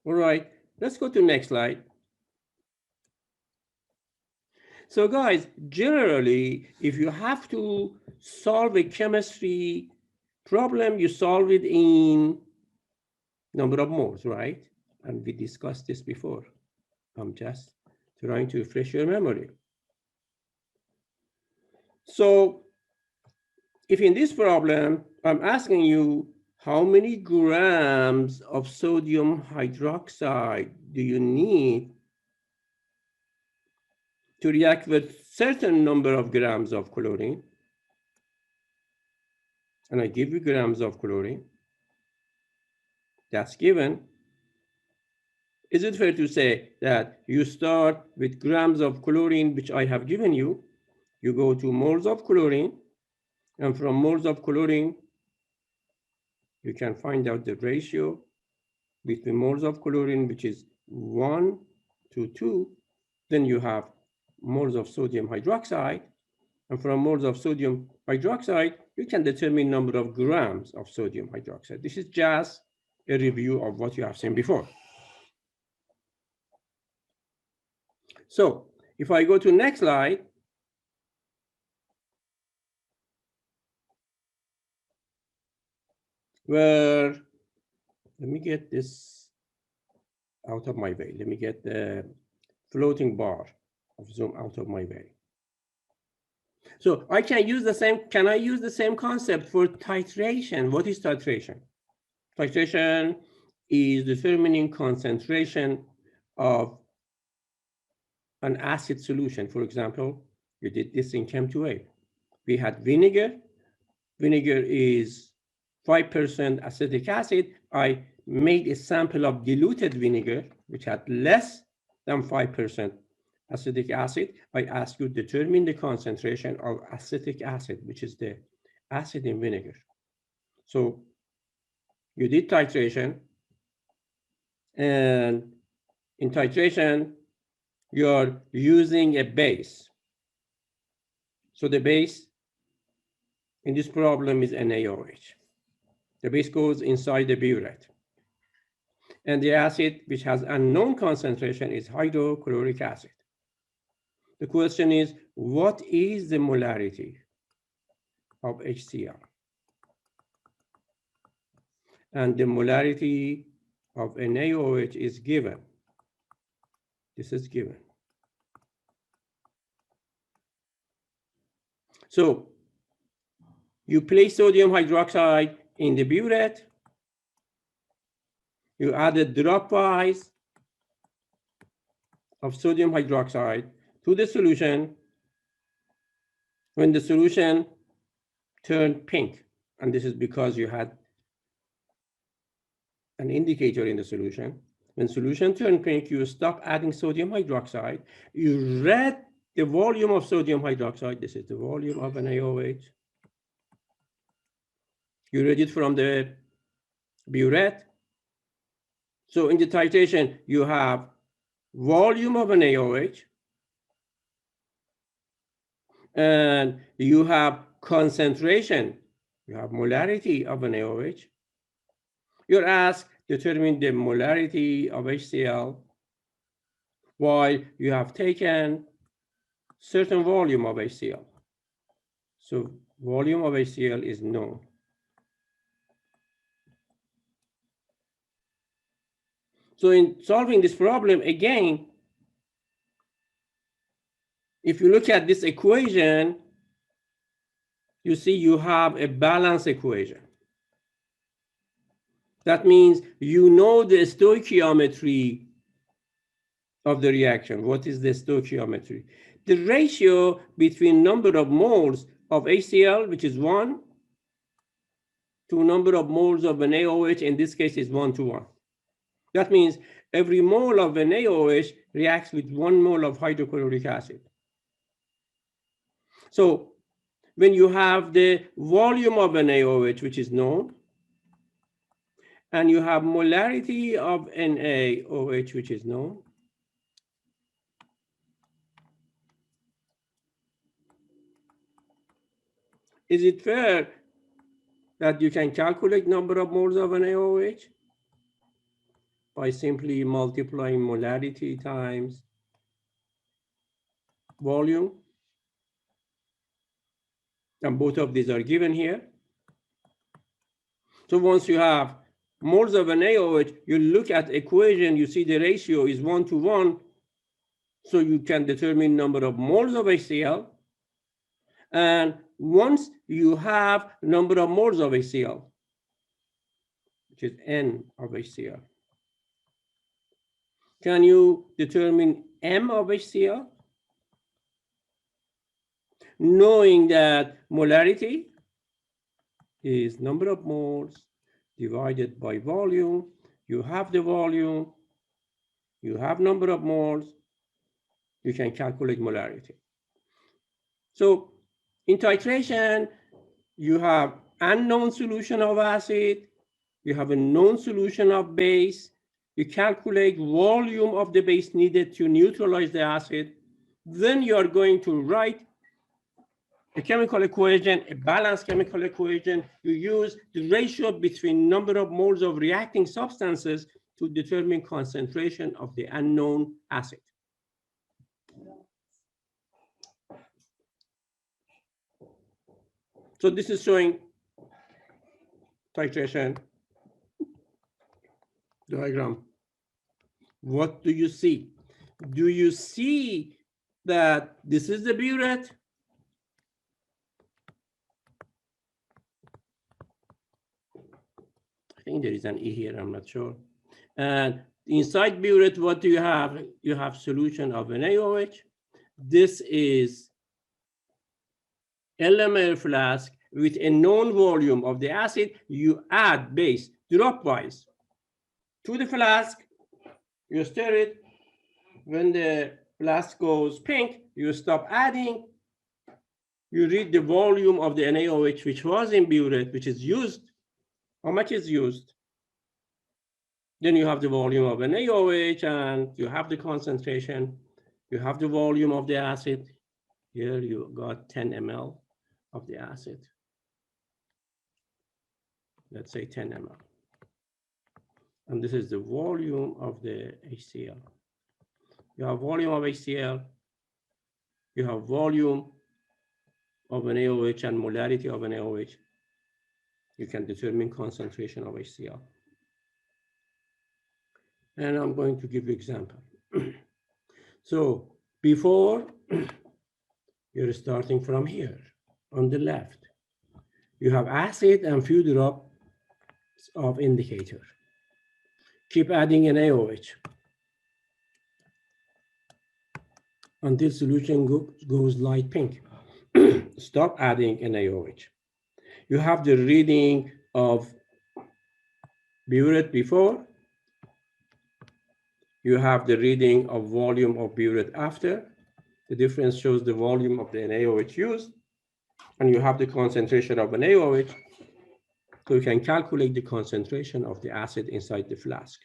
All right, let's go to the next slide. So guys, generally, if you have to solve a chemistry problem, you solve it in number of moles, right? And we discussed this before. I'm just trying to refresh your memory. So if in this problem, I'm asking you how many grams of sodium hydroxide do you need to react with certain number of grams of chlorine, and I give you grams of chlorine, that's given. Is it fair to say that you start with grams of chlorine, which I have given you, you go to moles of chlorine, and from moles of chlorine, you can find out the ratio between moles of chlorine, which is 1 to 2. Then you have moles of sodium hydroxide, and from moles of sodium hydroxide, you can determine number of grams of sodium hydroxide. This is just a review of what you have seen before. So if I go to next slide, where, let me get this out of my way. Let me get the floating bar of zoom out of my way. So I can use the same, can I use the same concept for titration? What is titration? Titration is determining concentration of an acid solution. For example, you did this in Chem 2A. We had vinegar. Vinegar is 5% acetic acid. I made a sample of diluted vinegar, which had less than 5% acetic acid. I asked you to determine the concentration of acetic acid, which is the acid in vinegar. So you did titration, and in titration, you're using a base. So the base in this problem is NaOH. The base goes inside the burette. And the acid, which has unknown concentration, is hydrochloric acid. The question is, what is the molarity of HCl? And the molarity of NaOH is given. This is given. So you place sodium hydroxide in the burette. You added dropwise of sodium hydroxide to the solution. When the solution turned pink, and this is because you had an indicator in the solution. When solution turned pink, you stop adding sodium hydroxide. You read the volume of sodium hydroxide. This is the volume of NaOH. You read it from the burette. So in the titration, you have volume of NaOH, and you have concentration. You have molarity of NaOH. You're asked to determine the molarity of HCl while you have taken certain volume of HCl. So volume of HCl is known. So in solving this problem, again, if you look at this equation, you see you have a balance equation. That means you know the stoichiometry of the reaction. What is the stoichiometry? The ratio between number of moles of HCl, which is 1, to number of moles of NaOH, in this case is 1 to 1. That means every mole of NaOH reacts with 1 mole of hydrochloric acid. So when you have the volume of NaOH, which is known, and you have molarity of NaOH, which is known, is it fair that you can calculate number of moles of NaOH by simply multiplying molarity times volume. And both of these are given here. So once you have moles of an NaOH, you look at equation, you see the ratio is 1:1. So you can determine number of moles of HCl. And once you have number of moles of HCl, which is N of HCl, can you determine M of HCl? Knowing that molarity is number of moles divided by volume. You have the volume, you have number of moles, you can calculate molarity. So in titration, you have unknown solution of acid, you have a known solution of base, you calculate volume of the base needed to neutralize the acid, then you are going to write a chemical equation, a balanced chemical equation. You use the ratio between number of moles of reacting substances to determine concentration of the unknown acid. So this is showing titration diagram. What do you see? Do you see that this is the burette? I think there is an E here, I'm not sure. And inside burette, what do you have? You have solution of an NaOH. This is LMR flask with a known volume of the acid. You add base dropwise to the flask. You stir it. When the flask goes pink, you stop adding. You read the volume of the NaOH which was in burette, which is used. How much is used? Then you have the volume of an NaOH, and you have the concentration. You have the volume of the acid. Here you got 10 ml of the acid. Let's say 10 ml. And this is the volume of the HCl. You have volume of HCl. You have volume of an NaOH and molarity of an NaOH. You can determine concentration of HCl. And I'm going to give you example. So before, you're starting from here on the left. You have acid and few drops of indicator. Keep adding an NaOH until solution goes light pink. Stop adding an NaOH. You have the reading of burette before. You have the reading of volume of burette after. The difference shows the volume of the NaOH used. And you have the concentration of an NaOH. So you can calculate the concentration of the acid inside the flask.